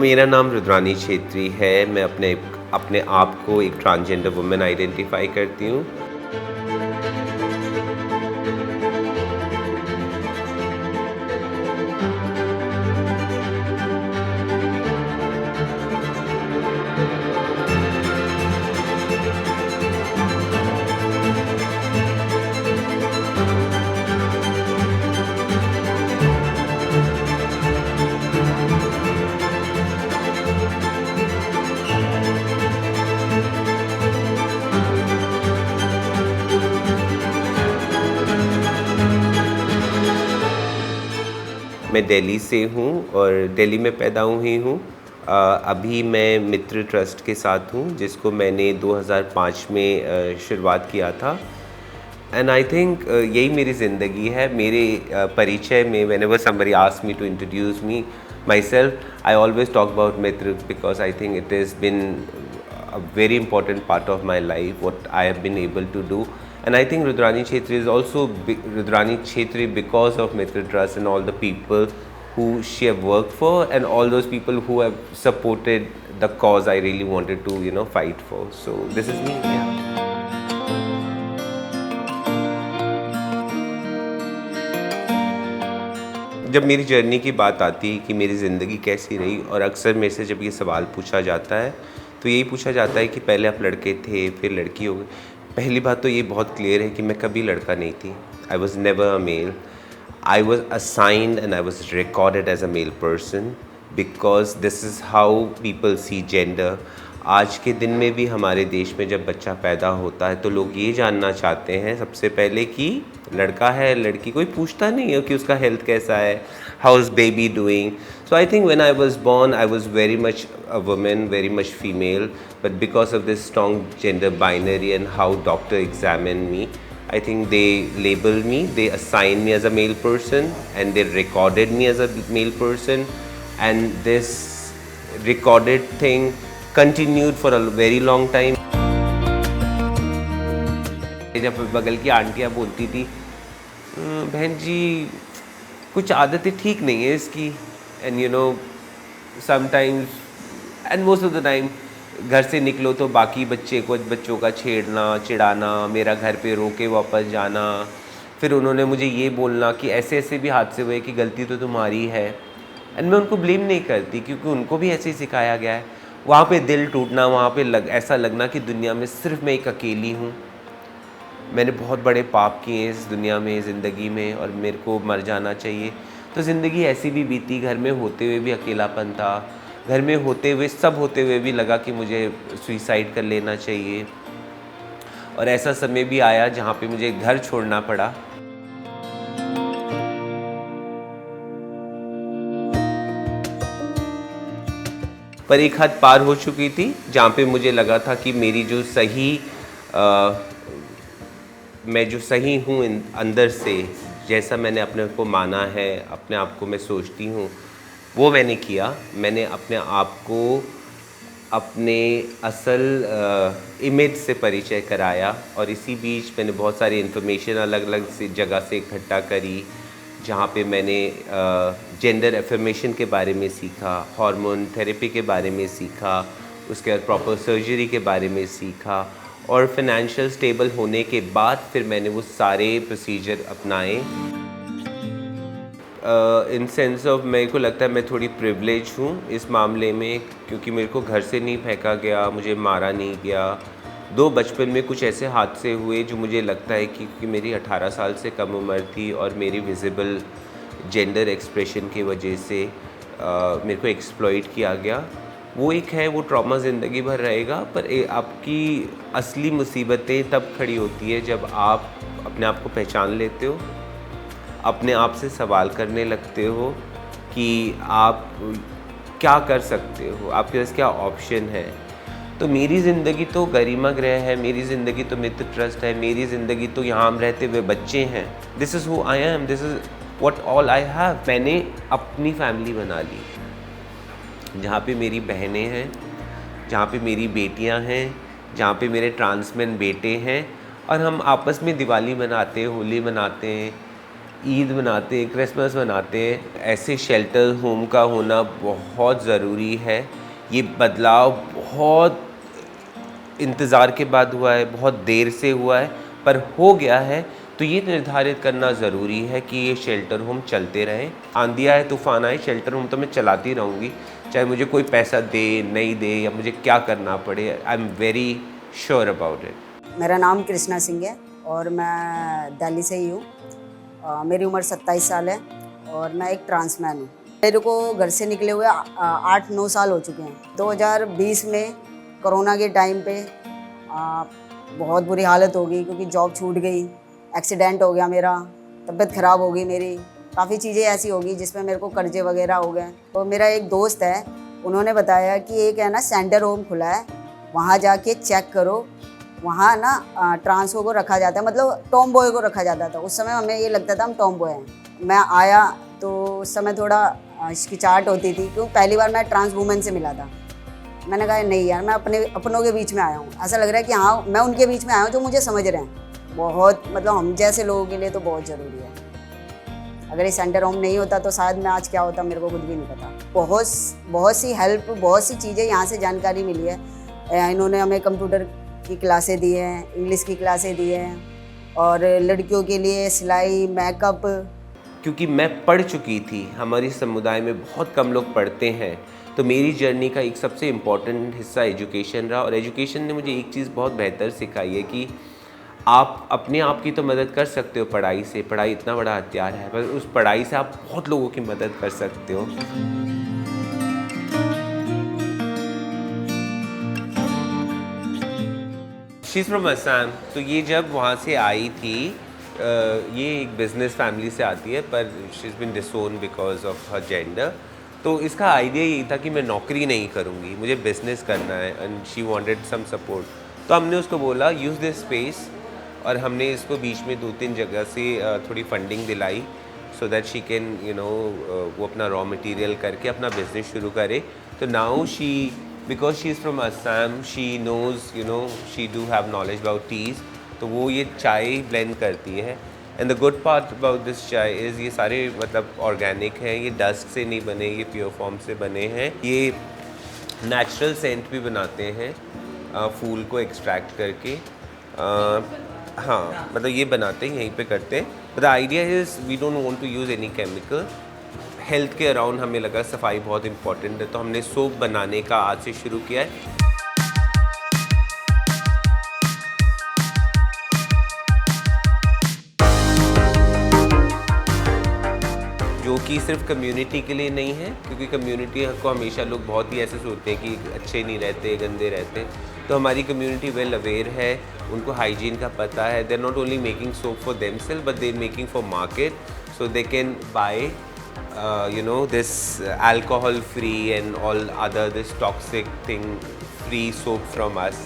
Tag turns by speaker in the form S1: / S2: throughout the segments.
S1: मेरा नाम रुद्रानी छेत्री है। मैं अपने अपने आप को एक ट्रांसजेंडर वुमेन आइडेंटिफ़ाई करती हूँ। मैं दिल्ली से हूँ और दिल्ली में पैदा हुई हूँ। अभी मैं मित्र ट्रस्ट के साथ हूँ, जिसको मैंने 2005 में शुरुआत किया था। एंड आई थिंक यही मेरी ज़िंदगी है। मेरे परिचय में whenever somebody asks me to introduce me myself, I always talk about Mitra because I think it has been a very important part of my life, what I have been able to do. And I think Rudrani Chhetri is also Rudrani Chhetri because of Mitra Trust and all the people who she have worked for and all those people who have supported the cause I really wanted to fight for. So this is me. Yeah. जब मेरी journey की बात आती है कि मेरी ज़िंदगी कैसी रही, और अक्सर मेरे से जब ये सवाल पूछा जाता है तो यही पूछा जाता है कि पहले आप लड़के थे फिर लड़की हो गई। पहली बात तो ये बहुत क्लियर है कि मैं कभी लड़का नहीं थी। I was never a male. I was assigned and I was recorded as a male person because this is how people see gender. आज के दिन में भी हमारे देश में जब बच्चा पैदा होता है तो लोग ये जानना चाहते हैं सबसे पहले कि लड़का है लड़की। कोई पूछता नहीं है कि उसका हेल्थ कैसा है, how is baby doing. So I think when I was born, I was very much a woman, very much female. But because of this strong gender binary and how doctor examined me, I think they labeled me, they assigned me as a male person, and they recorded me as a male person. And this recorded thing continued for a very long time. जब बगल की आंटियाँ बोलती थी, बहन जी कुछ आदतें ठीक नहीं है इसकी, and sometimes and most of the time घर से निकलो तो बाकी बच्चों का छेड़ना चिढ़ाना, मेरा घर पे रो के वापस जाना। फिर उन्होंने मुझे ये बोलना कि ऐसे ऐसे भी हादसे हुए कि गलती तो तुम्हारी है। एंड मैं उनको ब्लेम नहीं करती क्योंकि उनको भी ऐसे ही सिखाया गया है। वहाँ पे दिल टूटना, वहाँ पे ऐसा लगना कि दुनिया में सिर्फ मैं एक अकेली हूँ। मैंने बहुत बड़े पाप किए इस दुनिया में, ज़िंदगी में, और मेरे को मर जाना चाहिए। तो ज़िंदगी ऐसी भी बीती, घर में होते हुए भी अकेलापन था, घर में होते हुए सब होते हुए भी लगा कि मुझे सुसाइड कर लेना चाहिए। और ऐसा समय भी आया जहाँ पे मुझे घर छोड़ना पड़ा। पर एक हद पार हो चुकी थी जहाँ पे मुझे लगा था कि मेरी जो मैं जो सही हूँ अंदर से, जैसा मैंने अपने को माना है, अपने आप को मैं सोचती हूँ, वो मैंने किया। मैंने अपने आप को अपने असल इमेज से परिचय कराया, और इसी बीच मैंने बहुत सारी इन्फॉर्मेशन अलग अलग सी जगह से इकट्ठा करी, जहाँ पे मैंने जेंडर एफर्मेशन के बारे में सीखा, हार्मोन थेरेपी के बारे में सीखा, उसके बाद प्रॉपर सर्जरी के बारे में सीखा, और फाइनेंशियल स्टेबल होने के बाद फिर मैंने वो सारे प्रोसीजर अपनाए। इन सेंस ऑफ मेरे को लगता है मैं थोड़ी प्रिविलेज हूँ इस मामले में, क्योंकि मेरे को घर से नहीं फेंका गया, मुझे मारा नहीं गया। दो बचपन में कुछ ऐसे हादसे हुए जो मुझे लगता है कि मेरी 18 साल से कम उम्र थी और मेरी विजिबल जेंडर एक्सप्रेशन की वजह से मेरे को एक्सप्लॉइट किया गया। वो एक है, वो ट्रॉमा ज़िंदगी भर रहेगा। पर आपकी असली मुसीबतें तब खड़ी होती है जब आप अपने आप को पहचान लेते हो, अपने आप से सवाल करने लगते हो कि आप क्या कर सकते हो, आपके पास क्या ऑप्शन है। तो मेरी ज़िंदगी तो गरिमा गृह है, मेरी ज़िंदगी तो मित्र ट्रस्ट है, मेरी ज़िंदगी तो यहाँ रहते हुए बच्चे हैं। This is who I am, this is what all I have. मैंने अपनी फैमिली बना ली जहाँ पे मेरी बहनें हैं, जहाँ पे मेरी बेटियाँ हैं, जहाँ पे मेरे ट्रांसमेन बेटे हैं, और हम आपस में दिवाली मनाते हैं, होली मनाते हैं। ईद मनाते हैं, क्रिसमस मनाते हैं। ऐसे शेल्टर होम का होना बहुत ज़रूरी है। ये बदलाव बहुत इंतज़ार के बाद हुआ है, बहुत देर से हुआ है, पर हो गया है। तो ये निर्धारित करना ज़रूरी है कि ये शेल्टर होम चलते रहें। आंधी आए, तूफ़ान आए, शेल्टर होम तो मैं चलाती रहूँगी, चाहे मुझे कोई पैसा दे, नहीं दे, या मुझे क्या करना पड़े। I am very sure about it.
S2: मेरा नाम कृष्णा सिंह है और मैं दिल्ली से ही हूँ। मेरी उम्र 27 साल है और मैं एक ट्रांसमैन हूँ। मेरे को घर से निकले हुए 8-9 साल हो चुके हैं। 2020 में कोरोना के टाइम पे बहुत बुरी हालत हो गई क्योंकि जॉब छूट गई, एक्सीडेंट हो गया मेरा, तबीयत ख़राब हो गई मेरी, काफ़ी चीज़ें ऐसी हो गई जिसमें मेरे को कर्जे वगैरह हो गए। तो मेरा एक दोस्त है, उन्होंने बताया कि एक है ना सेंटर होम खुला है, वहाँ जाके चेक करो। वहाँ ना ट्रांसो को रखा जाता है, मतलब टॉम बॉय को रखा जाता था। उस समय हमें ये लगता था हम टॉम बॉय हैं। मैं आया तो उस समय थोड़ा हिचकिचाहट होती थी क्योंकि पहली बार मैं ट्रांस वूमेन से मिला था। मैंने कहा नहीं यार, मैं अपनों के बीच में आया हूँ। ऐसा लग रहा है कि हाँ, मैं उनके बीच में आया हूँ जो मुझे समझ रहे हैं। बहुत मतलब हम जैसे लोगों के लिए तो बहुत ज़रूरी है। अगर ये सेंटर होम नहीं होता तो शायद मैं आज क्या होता मेरे को खुद भी नहीं पता। बहुत सी हेल्प, बहुत सी चीज़ें यहाँ से जानकारी मिली है। इन्होंने हमें कंप्यूटर की क्लासें दी हैं, इंग्लिश की क्लासें दी हैं और लड़कियों के लिए सिलाई, मेकअप।
S1: क्योंकि मैं पढ़ चुकी थी, हमारे समुदाय में बहुत कम लोग पढ़ते हैं, तो मेरी जर्नी का एक सबसे इम्पॉर्टेंट हिस्सा एजुकेशन रहा। और एजुकेशन ने मुझे एक चीज़ बहुत बेहतर सिखाई है कि आप अपने आप की तो मदद कर सकते हो पढ़ाई से, पढ़ाई इतना बड़ा हथियार है, पर उस पढ़ाई से आप बहुत लोगों की मदद कर सकते हो। She is from Assam. तो ये जब वहाँ से आई थी, ये एक बिज़नेस फैमिली से आती है, पर she is been डिसोन because of her gender. तो इसका आइडिया यही था कि मैं नौकरी नहीं करूँगी, मुझे बिज़नेस करना है, and she wanted some support. तो हमने उसको बोला यूज़ दिस स्पेस, और हमने इसको बीच में 2-3 जगह से थोड़ी फंडिंग दिलाई, सो दैट शी कैन वो अपना रॉ मटेरियल करके अपना बिज़नेस शुरू करे। तो now she, because she is from Assam, she knows, she do have knowledge about teas, तो वो ये चाय ब्लेंड करती है। And the good part about this चाय इज़ ये सारे मतलब ऑर्गेनिक हैं, ये डस्ट से नहीं बने, ये प्योर फॉर्म से बने हैं। ये नेचुरल सेंट भी बनाते हैं फूल को एक्सट्रैक्ट करके। हाँ, मतलब ये बनाते हैं, यहीं पे करते हैं। But the idea is we don't want to use any chemical. Health के अराउंड हमें लगा सफाई बहुत इम्पॉर्टेंट है, तो हमने सोप बनाने का आज से शुरू किया है। जो कि सिर्फ कम्युनिटी के लिए नहीं है, क्योंकि कम्युनिटी को हमेशा लोग बहुत ही ऐसे सोचते हैं कि अच्छे नहीं रहते, गंदे रहते हैं। तो हमारी कम्युनिटी वेल अवेयर है, उनको हाइजीन का पता है। They are not only making soap for themselves, but they are making for market, so they can buy this alcohol free and all other this toxic thing free soap from us.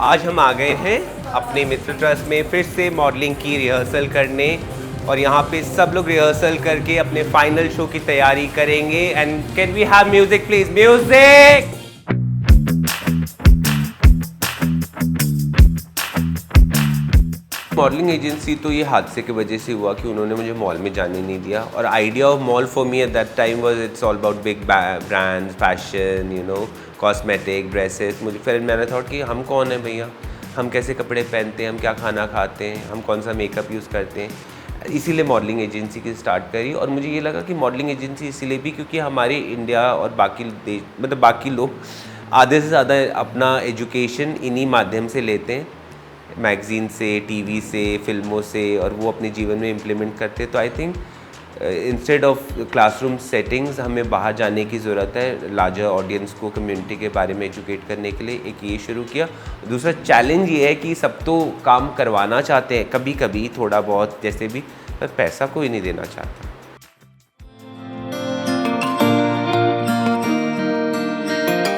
S1: आज हम आ गए हैं अपने मित्र trust में फिर से modelling की rehearsal करने, और यहाँ पे सब लोग रिहर्सल करके अपने फाइनल शो की तैयारी करेंगे। And can we have music please, music. Modelling agency तो ये हादसे की वजह से हुआ कि उन्होंने मुझे मॉल में जाने नहीं दिया। और idea of mall for me at that time was it's all about big brands, fashion, cosmetic, dresses. मुझे फिर मैंने थॉट कि हम कौन हैं भैया, हम कैसे कपड़े पहनते हैं, हम क्या खाना खाते हैं, हम कौन सा मेकअप यूज़ करते हैं। इसीलिए मॉडलिंग एजेंसी की स्टार्ट करी। और मुझे ये लगा कि मॉडलिंग एजेंसी इसीलिए भी क्योंकि हमारे इंडिया और बाकी देश, मतलब बाकी लोग आधे से ज़्यादा अपना एजुकेशन इन्हीं माध्यम से लेते हैं, मैगज़ीन से, टीवी से, फिल्मों से, और वो अपने जीवन में इम्प्लीमेंट करते। तो I think instead of classroom settings हमें बाहर जाने की ज़रूरत है, लार्जर ऑडियंस को कम्युनिटी के बारे में एजुकेट करने के लिए। एक ये शुरू किया। दूसरा चैलेंज ये है कि सब तो काम करवाना चाहते हैं, कभी कभी थोड़ा बहुत जैसे भी, पर पैसा कोई नहीं देना चाहता।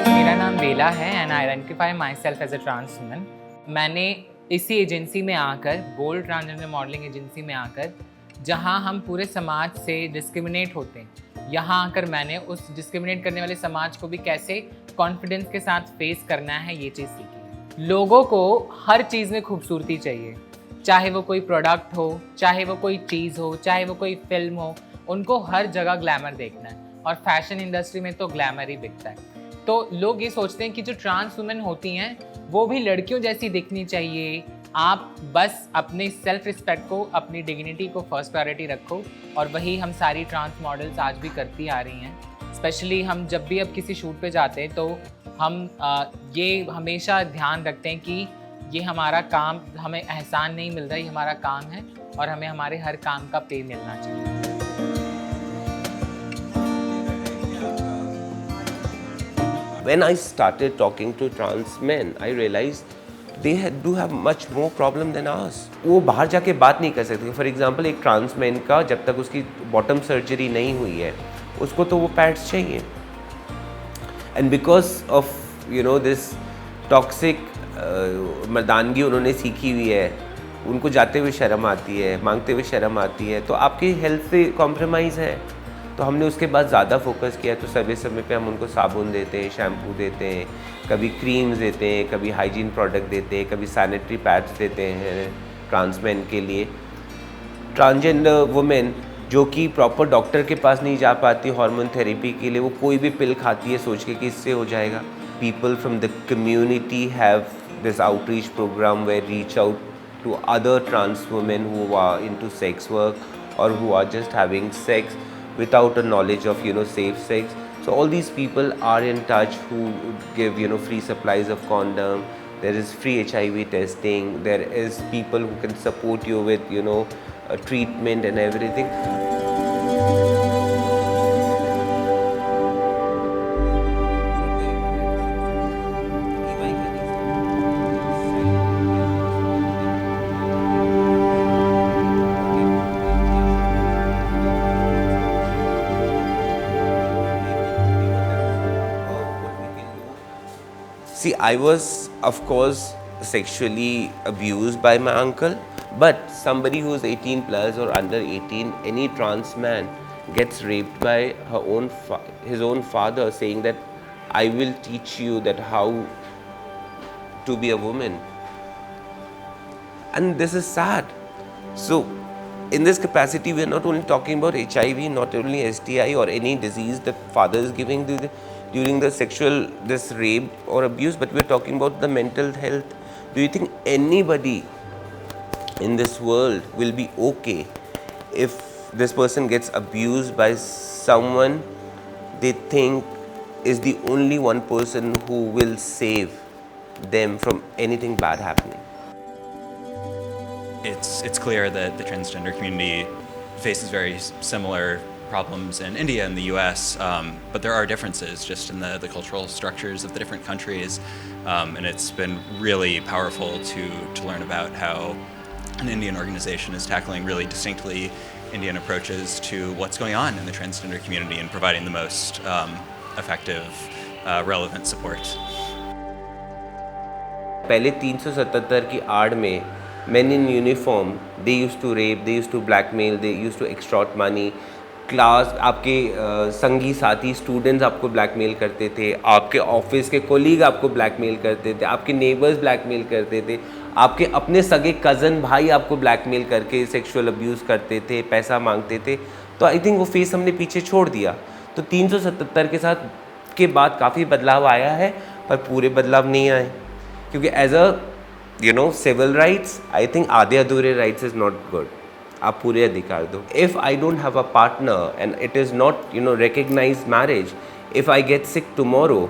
S3: मेरा नाम बेला है and I identify my self as a trans woman. मैंने इसी एजेंसी में आकर, बोल्ड ट्रांसजेंडर मॉडलिंग एजेंसी में आकर, जहां हम पूरे समाज से डिस्क्रिमिनेट होते हैं, यहाँ आकर मैंने उस डिस्क्रिमिनेट करने वाले समाज को भी कैसे कॉन्फिडेंस के साथ फेस करना है ये चीज़ सीखी। लोगों को हर चीज़ में खूबसूरती चाहिए, चाहे वो कोई प्रोडक्ट हो, चाहे वो कोई चीज़ हो, चाहे वो कोई फिल्म हो, उनको हर जगह ग्लैमर देखना है और फैशन इंडस्ट्री में तो ग्लैमर ही बिकता है। तो लोग ये सोचते हैं कि जो ट्रांस वुमेन होती हैं वो भी लड़कियों जैसी दिखनी चाहिए। आप बस अपने सेल्फ रिस्पेक्ट को, अपनी डिग्निटी को फर्स्ट प्रायोरिटी रखो और वही हम सारी ट्रांस मॉडल्स आज भी करती आ रही हैं। स्पेशली हम जब भी अब किसी शूट पे जाते हैं तो हम ये हमेशा ध्यान रखते हैं कि ये हमारा काम, हमें एहसान नहीं मिल रहा, ये हमारा काम है और हमें हमारे हर काम का पे मिलना चाहिए।
S1: When I started talking to trans men, I realized they do have much more problem than us. वो बाहर जाके बात नहीं कर सकते। फॉर एग्जांपल एक ट्रांस मैन का जब तक उसकी बॉटम सर्जरी नहीं हुई है उसको तो वो पैड्स चाहिए। And because of this toxic मर्दानगी उन्होंने सीखी हुई है, उनको जाते हुए शर्म आती है, मांगते हुए शर्म आती है, तो आपकी हेल्थ से कॉम्प्रोमाइज़ है। तो हमने उसके बाद ज़्यादा फोकस किया। तो समय समय पे हम उनको साबुन देते हैं, शैम्पू देते हैं, कभी क्रीम्स देते हैं, कभी हाइजीन प्रोडक्ट देते हैं, कभी सैनिटरी पैड्स देते हैं ट्रांसमैन के लिए। ट्रांसजेंडर वुमेन जो कि प्रॉपर डॉक्टर के पास नहीं जा पाती हार्मोन थेरेपी के लिए, वो कोई भी पिल खाती है सोच के कि इससे हो जाएगा। People from the community have this outreach program where reach out to other trans women who are into sex work और who are just having sex without a knowledge of safe sex. So all these people are in touch who give free supplies of condom. There is free HIV testing. There is people who can support you with treatment and everything. See, I was, of course, sexually abused by my uncle, but somebody who's 18 plus or under 18, any trans man gets raped by his own father, saying that I will teach you that how to be a woman. And this is sad. So, in this capacity, we are not only talking about HIV, not only STI or any disease that father is giving during the this rape or abuse, but we're talking about the mental health. Do you think anybody in this world will be okay if this person gets abused by someone they think is the only one person who will save them from anything bad happening?
S4: It's clear that the transgender community faces very similar problems in India and the US, but there are differences just in the cultural structures of the different countries, and it's been really powerful to learn about how an Indian organization is tackling really distinctly Indian approaches to what's going on in the transgender community and providing the most effective, relevant support.
S1: पहले 377 की आड़ में men in uniform, they used to rape, they used to blackmail, they used to extort money. Class आपके संगी साथी students आपको blackmail करते थे, आपके ऑफिस के कोलीग आपको ब्लैकमेल करते थे, आपके नेबर्स ब्लैकमेल करते थे, आपके अपने सगे कज़न भाई आपको ब्लैकमेल करके सेक्सुअल अब्यूज़ करते थे, पैसा मांगते थे। तो आई थिंक वो फेस हमने पीछे छोड़ दिया। तो 377 के बाद काफ़ी बदलाव आया है, पर पूरे बदलाव नहीं आए, क्योंकि as a civil rights I think आधे अधूरे राइट्स इज़ नॉट गुड। आप पूरे अधिकार दो। If I don't have a partner and it is not recognized marriage, if I get sick tomorrow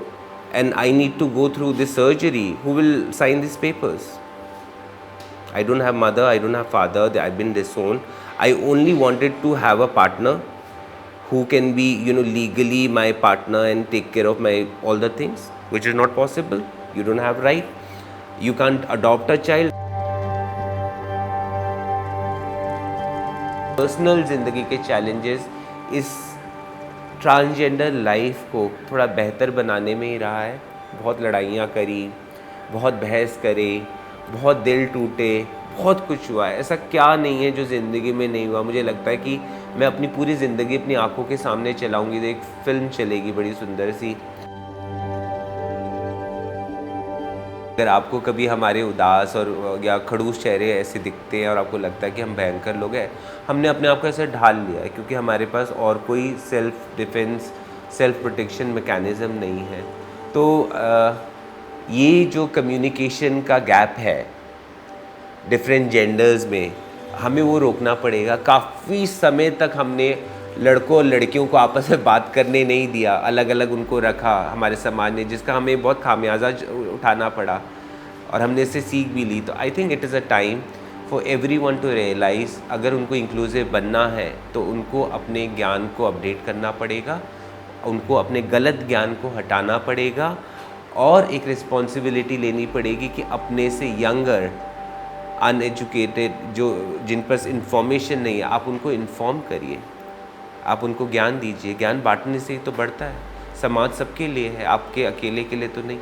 S1: and I need to go through this surgery, who will sign these papers? I don't have mother, I don't have father, I've been disowned. I only wanted to have a partner who can be legally my partner and take care of my all the things, which is not possible. You don't have right, you can't adopt a child. Personal ज़िंदगी के challenges इस transgender life को थोड़ा बेहतर बनाने में ही रहा है। बहुत लड़ाइयाँ करी, बहुत बहस करे, बहुत दिल टूटे, बहुत कुछ हुआ है, ऐसा क्या नहीं है जो ज़िंदगी में नहीं हुआ। मुझे लगता है कि मैं अपनी पूरी ज़िंदगी अपनी आंखों के सामने चलाऊंगी तो एक फ़िल्म चलेगी बड़ी सुंदर सी। अगर आपको कभी हमारे उदास और या खड़ूस चेहरे ऐसे दिखते हैं और आपको लगता है कि हम भयंकर लोग हैं, हमने अपने आप को ऐसे ढाल लिया है क्योंकि हमारे पास और कोई self defence, self protection mechanism नहीं है। तो ये जो कम्युनिकेशन का गैप है डिफरेंट जेंडर्स में, हमें वो रोकना पड़ेगा। काफ़ी समय तक हमने लड़कों और लड़कियों को आपस में बात करने नहीं दिया, अलग अलग उनको रखा हमारे समाज ने, जिसका हमें बहुत खामियाजा उठाना पड़ा और हमने इससे सीख भी ली। तो I think it is a time for everyone to realise, अगर उनको इंक्लूसिव बनना है तो उनको अपने ज्ञान को अपडेट करना पड़ेगा, उनको अपने गलत ज्ञान को हटाना पड़ेगा और एक रिस्पॉन्सिबिलिटी लेनी पड़ेगी कि अपने से यंगर अनएजुकेटेड जो जिन पर इंफॉर्मेशन नहीं है, आप उनको इन्फॉर्म करिए, आप उनको ज्ञान दीजिए। ज्ञान बांटने से ही तो बढ़ता है। समाज सबके लिए है, आपके अकेले के लिए तो नहीं।